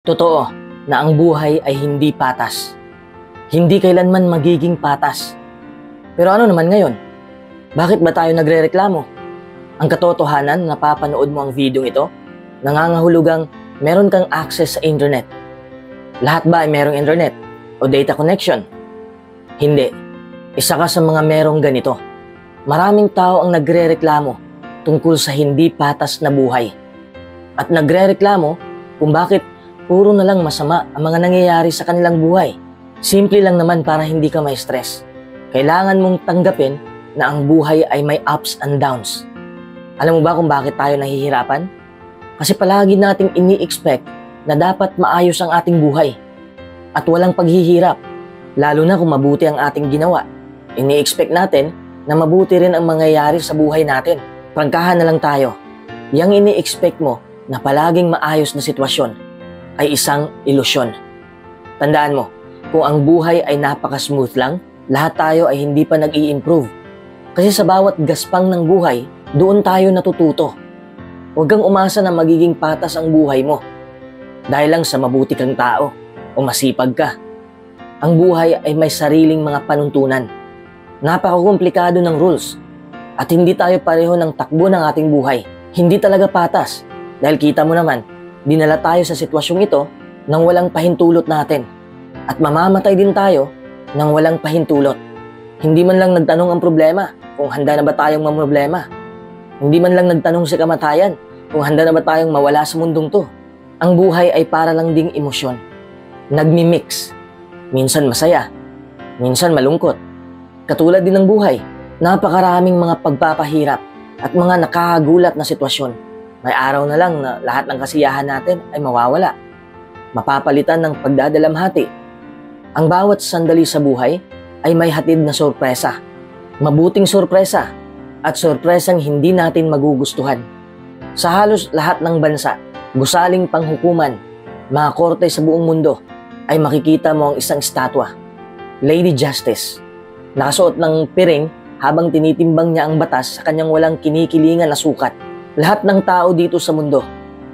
Totoo na ang buhay ay hindi patas. Hindi kailanman magiging patas. Pero ano naman ngayon? Bakit ba tayo nagrereklamo? Ang katotohanan, napapanood mo ang video ito, nangangahulugang meron kang access sa internet. Lahat ba ay merong internet o data connection? Hindi. Isa ka sa mga merong ganito. Maraming tao ang nagrereklamo tungkol sa hindi patas na buhay. At nagrereklamo kung bakit puro na lang masama ang mga nangyayari sa kanilang buhay. Simple lang naman para hindi ka ma-stress. Kailangan mong tanggapin na ang buhay ay may ups and downs. Alam mo ba kung bakit tayo nahihirapan? Kasi palagi nating ini-expect na dapat maayos ang ating buhay at walang paghihirap, lalo na kung mabuti ang ating ginawa. Ini-expect natin na mabuti rin ang mangyayari sa buhay natin. Prangkahan na lang tayo. Yang ini-expect mo na palaging maayos na sitwasyon ay isang ilusyon. Tandaan mo, kung ang buhay ay napaka-smooth lang, lahat tayo ay hindi pa nag-i-improve. Kasi sa bawat gaspang ng buhay, doon tayo natututo. Huwag kang umasa na magiging patas ang buhay mo dahil lang sa mabuti kang tao o masipag ka. Ang buhay ay may sariling mga panuntunan. Napakakomplikado ng rules at hindi tayo pareho ng takbo ng ating buhay. Hindi talaga patas dahil kita mo naman, dinala tayo sa sitwasyong ito nang walang pahintulot natin at mamamatay din tayo nang walang pahintulot. Hindi man lang nagtanong ang problema kung handa na ba tayong mamroblema. Hindi man lang nagtanong si kamatayan kung handa na ba tayong mawala sa mundong to. Ang buhay ay para lang ding emosyon. Nagmi-mix. Minsan masaya, minsan malungkot. Katulad din ng buhay, napakaraming mga pagpapahirap at mga nakakagulat na sitwasyon. May araw na lang na lahat ng kasiyahan natin ay mawawala. Mapapalitan ng pagdadalamhati. Ang bawat sandali sa buhay ay may hatid na sorpresa. Mabuting sorpresa at sorpresang hindi natin magugustuhan. Sa halos lahat ng bansa, gusaling panghukuman, mga korte sa buong mundo, ay makikita mo ang isang estatwa. Lady Justice. Nakasuot ng piring habang tinitimbang niya ang batas sa kanyang walang kinikilingan na sukat. Lahat ng tao dito sa mundo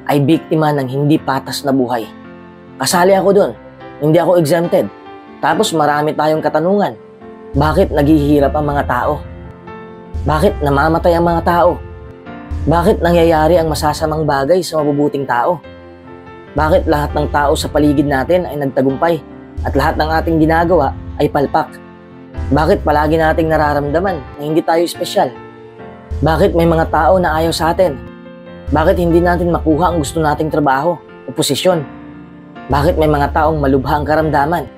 ay biktima ng hindi patas na buhay. Kasali ako doon. Hindi ako exempted. Tapos marami tayong katanungan. Bakit naghihirap ang mga tao? Bakit namamatay ang mga tao? Bakit nangyayari ang masasamang bagay sa mabubuting tao? Bakit lahat ng tao sa paligid natin ay nagtagumpay at lahat ng ating ginagawa ay palpak? Bakit palagi nating nararamdaman na hindi tayo espesyal? Bakit may mga tao na ayaw sa atin? Bakit hindi natin makuha ang gusto nating trabaho o posisyon? Bakit may mga taong malubha ang karamdaman?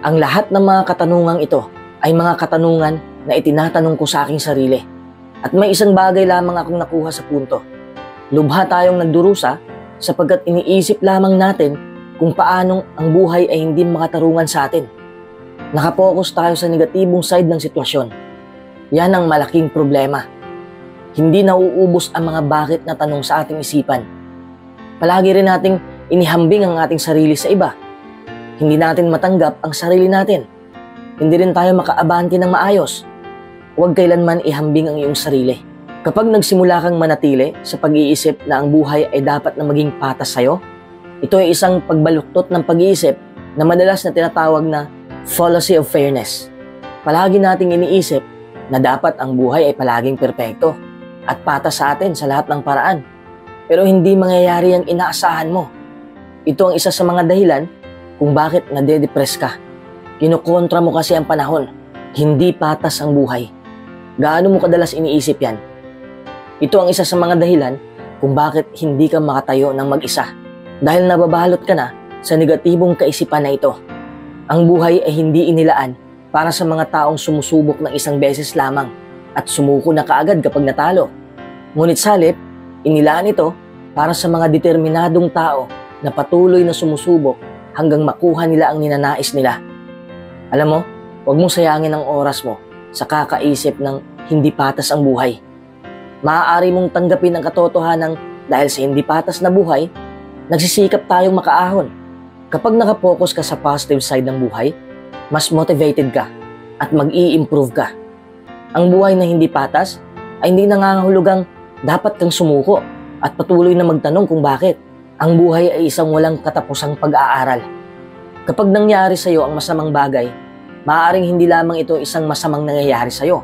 Ang lahat ng mga katanungang ito ay mga katanungan na itinatanong ko sa aking sarili. At may isang bagay lamang akong nakuha sa punto. Lubha tayong nagdurusa sapagkat iniisip lamang natin kung paanong ang buhay ay hindi makatarungan sa atin. Nakapokus tayo sa negatibong side ng sitwasyon. Yan ang malaking problema. Hindi nauubos ang mga bakit na tanong sa ating isipan. Palagi rin nating inihambing ang ating sarili sa iba. Hindi natin matanggap ang sarili natin. Hindi rin tayo makaabante ng maayos. Huwag kailanman ihambing ang iyong sarili. Kapag nagsimula kang manatili sa pag-iisip na ang buhay ay dapat na maging patas sa'yo, ito ay isang pagbaluktot ng pag-iisip na madalas na tinatawag na fallacy of fairness. Palagi nating iniisip na dapat ang buhay ay palaging perpekto at patas sa atin sa lahat ng paraan. Pero hindi mangyayari ang inaasahan mo. Ito ang isa sa mga dahilan kung bakit nade-depress ka. Kinukontra mo kasi ang panahon. Hindi patas ang buhay. Gaano mo kadalas iniisip yan? Ito ang isa sa mga dahilan kung bakit hindi ka makatayo ng mag-isa. Dahil nababalot ka na sa negatibong kaisipan na ito. Ang buhay ay hindi inilaan para sa mga taong sumusubok ng isang beses lamang at sumuko na kaagad kapag natalo. Ngunit salip, inilaan ito para sa mga determinadong tao na patuloy na sumusubok hanggang makuha nila ang ninanais nila. Alam mo, huwag mong sayangin ang oras mo sa kakaisip ng hindi patas ang buhay. Maaari mong tanggapin ang katotohanan dahil sa hindi patas na buhay, nagsisikap tayong makaahon. Kapag nakapokus ka sa positive side ng buhay, mas motivated ka at mag-i-improve ka. Ang buhay na hindi patas ay hindi nangangahulugang dapat kang sumuko at patuloy na magtanong kung bakit. Ang buhay ay isang walang katapusang pag-aaral. Kapag nangyari sa iyo ang masamang bagay, maaaring hindi lamang ito isang masamang nangyayari sa iyo.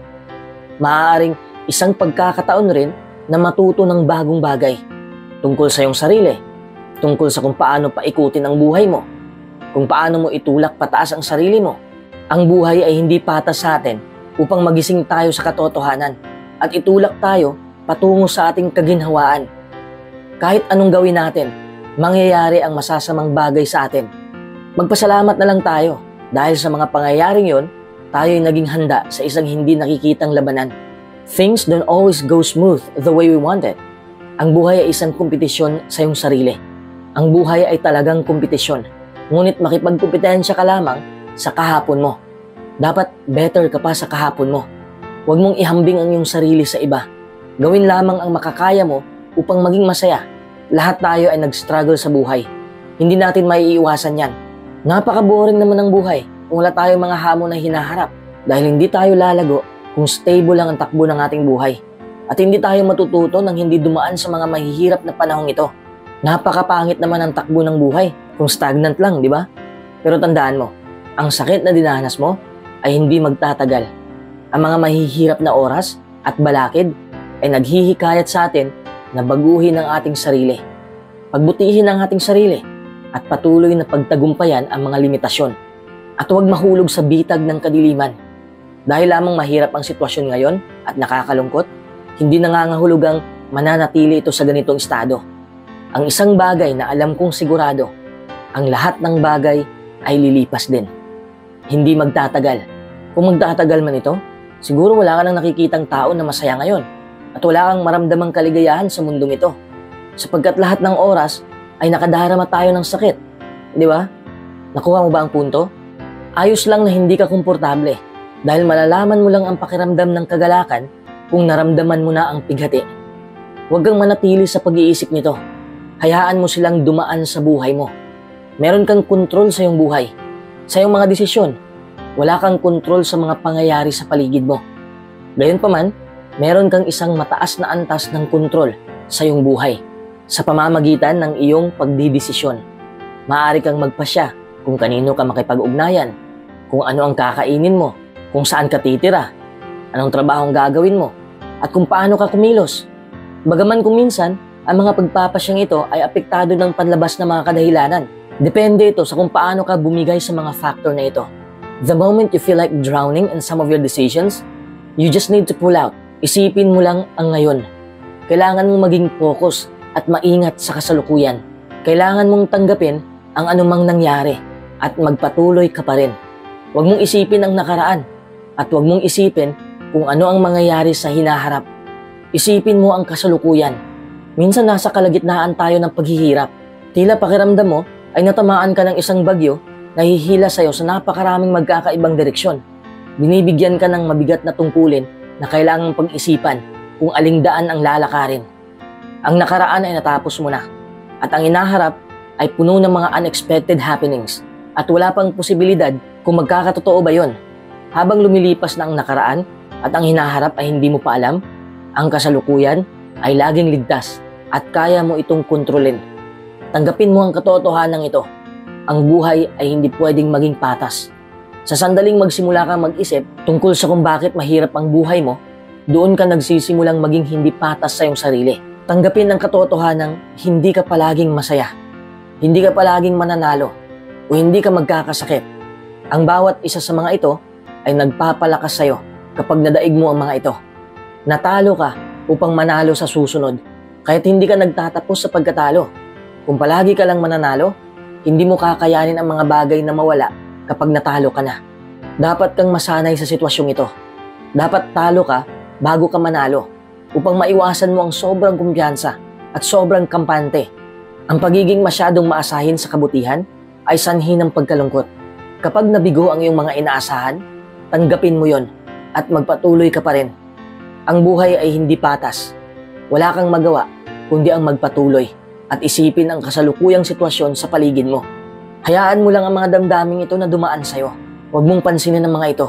Maaaring isang pagkakataon rin na matuto ng bagong bagay tungkol sa iyong sarili, tungkol sa kung paano paikutin ang buhay mo, kung paano mo itulak pataas ang sarili mo. Ang buhay ay hindi patas sa atin upang magising tayo sa katotohanan at itulak tayo patungo sa ating kaginhawaan. Kahit anong gawin natin, mangyayari ang masasamang bagay sa atin. Magpasalamat na lang tayo dahil sa mga pangyayaring yon, tayo ay naging handa sa isang hindi nakikitang labanan. Things don't always go smooth the way we want it. Ang buhay ay isang kompetisyon sa iyong sarili. Ang buhay ay talagang kompetisyon. Ngunit makipagkompetensya ka lamang sa kahapon mo. Dapat better ka pa sa kahapon mo. Huwag mong ihambing ang iyong sarili sa iba. Gawin lamang ang makakaya mo upang maging masaya. Lahat tayo ay nag-struggle sa buhay. Hindi natin maiiwasan yan. Napaka-boring naman ng buhay kung wala tayong mga hamon na hinaharap dahil hindi tayo lalago kung stable lang ang takbo ng ating buhay. At hindi tayo matututo nang hindi dumaan sa mga mahihirap na panahong ito. Napakapangit naman ang takbo ng buhay kung stagnant lang, di ba? Pero tandaan mo, ang sakit na dinanas mo ay hindi magtatagal. Ang mga mahihirap na oras at balakid ay naghihikayat sa atin na baguhin ang ating sarili. Pagbutihin ang ating sarili at patuloy na pagtagumpayan ang mga limitasyon. At huwag mahulog sa bitag ng kadiliman. Dahil lamang mahirap ang sitwasyon ngayon at nakakalungkot, hindi nangangahulugang mananatili ito sa ganitong estado. Ang isang bagay na alam kong sigurado, ang lahat ng bagay ay lilipas din. Hindi magtatagal. Kung magtatagal man ito, siguro wala ka nang nakikitang tao na masaya ngayon at wala kang maramdamang kaligayahan sa mundong ito. Sapagkat lahat ng oras ay nakadarama tayo ng sakit. Di ba? Nakuha mo ba ang punto? Ayos lang na hindi ka komportable dahil malalaman mo lang ang pakiramdam ng kagalakan kung naramdaman mo na ang pighati. Huwag kang manatili sa pag-iisip nito. Hayaan mo silang dumaan sa buhay mo. Meron kang kontrol sa iyong buhay, sa iyong mga desisyon. Wala kang kontrol sa mga pangyayari sa paligid mo. Gayunpaman, meron kang isang mataas na antas ng kontrol sa iyong buhay sa pamamagitan ng iyong pagdidesisyon. Maaari kang magpasya kung kanino ka makipag-ugnayan, kung ano ang kakainin mo, kung saan ka titira, anong trabahong gagawin mo, at kung paano ka kumilos. Bagaman kung minsan, ang mga pagpapasyang ito ay apektado ng panlabas na mga kadahilanan. Depende ito sa kung paano ka bumigay sa mga factor na ito. The moment you feel like drowning in some of your decisions, you just need to pull out. Isipin mo lang ang ngayon. Kailangan mong maging focus at maingat sa kasalukuyan. Kailangan mong tanggapin ang anumang nangyari at magpatuloy ka pa rin. Huwag mong isipin ang nakaraan at huwag mong isipin kung ano ang mangyayari sa hinaharap. Isipin mo ang kasalukuyan. Minsan nasa kalagitnaan tayo ng paghihirap. Tila pakiramdam mo ay natamaan ka ng isang bagyo na hihila sa'yo sa napakaraming magkakaibang direksyon. Binibigyan ka ng mabigat na tungkulin na kailangang pag-isipan kung aling daan ang lalakarin. Ang nakaraan ay natapos mo na at ang inaharap ay puno ng mga unexpected happenings at wala pang posibilidad kung magkakatotoo ba yon. Habang lumilipas na ang nakaraan at ang hinaharap ay hindi mo pa alam, ang kasalukuyan ay laging ligtas at kaya mo itong kontrolin. Tanggapin mo ang katotohanan ito. Ang buhay ay hindi pwedeng maging patas. Sa sandaling magsimula kang mag-isip tungkol sa kung bakit mahirap ang buhay mo, doon ka nagsisimulang maging hindi patas sa iyong sarili. Tanggapin ang katotohanan hindi ka palaging masaya. Hindi ka palaging mananalo o hindi ka magkakasakit. Ang bawat isa sa mga ito ay nagpapalakas sa iyo kapag nadaig mo ang mga ito. Natalo ka upang manalo sa susunod, kahit hindi ka nagtatapos sa pagkatalo. Kung palagi ka lang mananalo, hindi mo kakayanin ang mga bagay na mawala kapag natalo ka na. Dapat kang masanay sa sitwasyong ito. Dapat talo ka bago ka manalo upang maiwasan mo ang sobrang kumpiyansa at sobrang kampante. Ang pagiging masyadong maasahin sa kabutihan ay sanhi ng pagkalungkot. Kapag nabigo ang iyong mga inaasahan, tanggapin mo yon at magpatuloy ka pa rin. Ang buhay ay hindi patas. Wala kang magawa kundi ang magpatuloy at isipin ang kasalukuyang sitwasyon sa paligid mo. Hayaan mo lang ang mga damdaming ito na dumaan sa'yo. Huwag mong pansinin ang mga ito.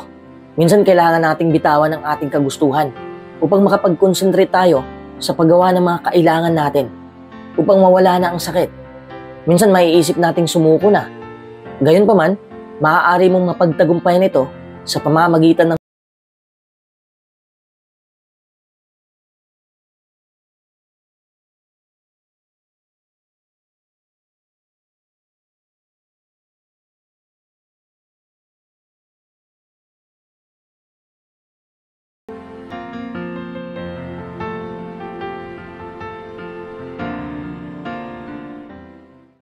Minsan kailangan nating bitawan ang ating kagustuhan upang makapag-concentrate tayo sa paggawa ng mga kailangan natin, upang mawala na ang sakit minsan maiisip nating sumuko na. Gayunpaman, maaari mong mapagtagumpayan ito sa pamamagitan ng